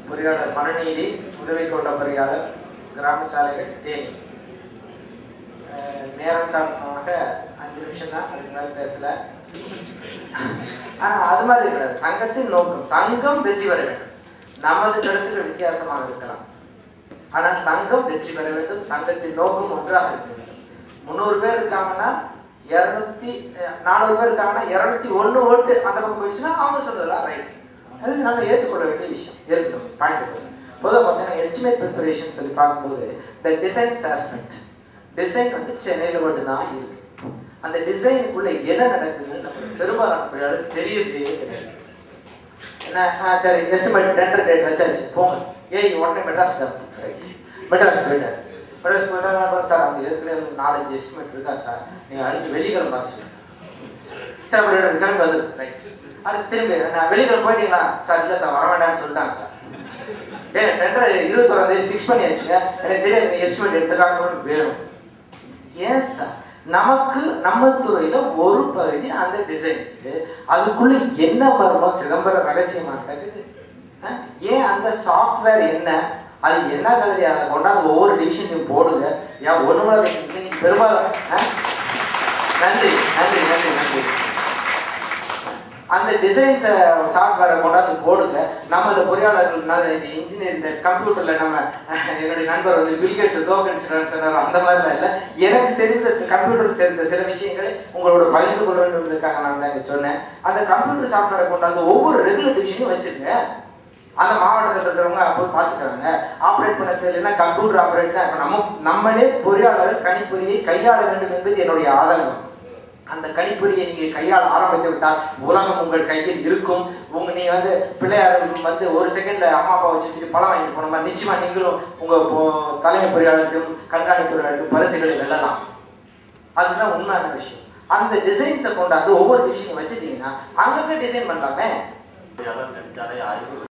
பொறியாளர் மனுநீதி, உதவி கோட்ட பொறியாளர், கிராம சாலைகள், தேனி. நேரம் காரணமாக 5 நிமிஷம் தான், அதுக்கு மேலே பேசல. ஆனா அது மாதிரி கிடையாது. சங்கத்தின் நோக்கம், சங்கம் வெற்றி பெற வேண்டும். நமது கருத்துக்கள் வித்தியாசமாக இருக்கலாம், ஆனால் சங்கம் வெற்றி பெற வேண்டும். சங்கத்தின் நோக்கம் ஒன்றாக இருக்க வேண்டும். 300 பேர் இருக்காங்கன்னா 400 பேர் இருக்காங்கன்னா 201 ஓட்டு அந்த பக்கம் போயிடுச்சுன்னா அவங்க சொல்றதெல்லாம் ரைட். அது நம்ம ஏற்றுக்கொள்ள வேண்டிய விஷயம். ஏற்கனவே பாயிண்ட் பொதுவாக பார்த்தீங்கன்னா எஸ்டிமேட் ப்ரிப்பரேஷன் சொல்லி பார்க்கும்போது இந்த டிசைன்ஸ் ஆஸ்பெக்ட், டிசைன் வந்து சென்னையில் மட்டும்தான் இருக்கு. அந்த டிசைனுக்குள்ள என்ன நடக்குதுன்னு நம்ம பெரும்பாலான தெரியறதே கிடையாது. என்ன சரி எஸ்டிமேட் டெண்டர் டேட் வச்சாச்சு போங்க, உடனே மெட்ராஸ் போயிட்டாரு. மெட்ராஸ் போயிட்டா சார் அவங்க ஏற்கனவே 4-5 எஸ்டிமேட் இருக்கா சார், நீங்கள் அடுத்து வெள்ளிக்கிழமை பார்த்து சார் அப்புறம் கிளம்பி வந்து ரைட். அடுத்து திரும்பி நான் வெள்ளிக்கிழமை போயிட்டீங்களா சார்? இல்லை சார் வர வேண்டாம்னு சொல்லிட்டாங்க சார். டெண்டர் 21ஆம் தேதி ஃபிக்ஸ் பண்ணி வச்சுங்க, எனக்கு தெரியாது எஸ்டிமேட் எடுத்துக்காக வேணும். ஏன் சார் நமக்கு நம்ம துறையில ஒரு பகுதி அந்த டிசைன்ஸு, அதுக்குள்ள என்ன மர்மம் சிதம்பர ரகசியமா நடக்குது? ஏன் அந்த சாஃப்ட்வேர் என்ன, அது என்ன கலரி, அதை கொண்டாந்து ஒவ்வொரு டிவிஷனையும் போடுங்க. ஏன் ஒண்ணுமே பெரும்பாலும் நன்றி நன்றி நன்றி நன்றி அந்த டிசைன்ஸ் சாஃப்ட்வேரை கொண்டாந்து போடுங்க. நம்ம இந்த பொறியாளர்கள் இந்த இன்ஜினியர் இந்த கம்ப்யூட்டர்ல நம்ம என்னுடைய நண்பர் வந்து பில்கேட்ஸ் சொன்னார், அந்த மாதிரிலாம் இல்லை. எனக்கு தெரிந்த கம்ப்யூட்டருக்கு சேர்ந்த சில விஷயங்களை உங்களோட பகிர்ந்து கொள்ள வேண்டும்ன்றதுக்காக நான் தான் இங்க சொன்னேன். அந்த கம்ப்யூட்டர் சாஃப்ட்வேரை கொண்டாந்து ஒவ்வொரு ரெகுலர் டிவிஷனும் வச்சிருங்க. அந்த மாவட்டத்தில் இருக்கிறவங்க போய் பார்த்துக்கிறாங்க. ஆப்ரேட் பண்ண தெரியலன்னா கம்ப்யூட்டர் ஆப்ரேட் தான். இப்போ நம்மளே பொறியாளர்கள் கணிப்பொறியை கையாள வேண்டும் என்பது என்னுடைய ஆதங்கம். அந்த கணிப்பொறியை நீங்கள் கையாள ஆரம்பித்து விட்டால் உலகம் உங்கள் கையில் இருக்கும். நீங்க வந்து பிள்ளையார் வந்து ஒரு செகண்ட்ல அம்மா அப்பா வச்சுட்டு பழம் வாங்கிட்டு போனோம்னா நிச்சயமா நீங்களும் உங்க தலைமை பொறியாளருக்கும் கண்காணிப்பு பொறியாளருக்கும் பரிசுகளை வெல்லலாம். அதுதான் உண்மையான விஷயம். அந்த டிசைன்ஸை கொண்டாந்து ஒவ்வொரு டிவிஷனையும் வச்சுட்டீங்கன்னா அங்கங்க டிசைன் பண்ணலாமே. நெடுஞ்சாலை ஆய்வு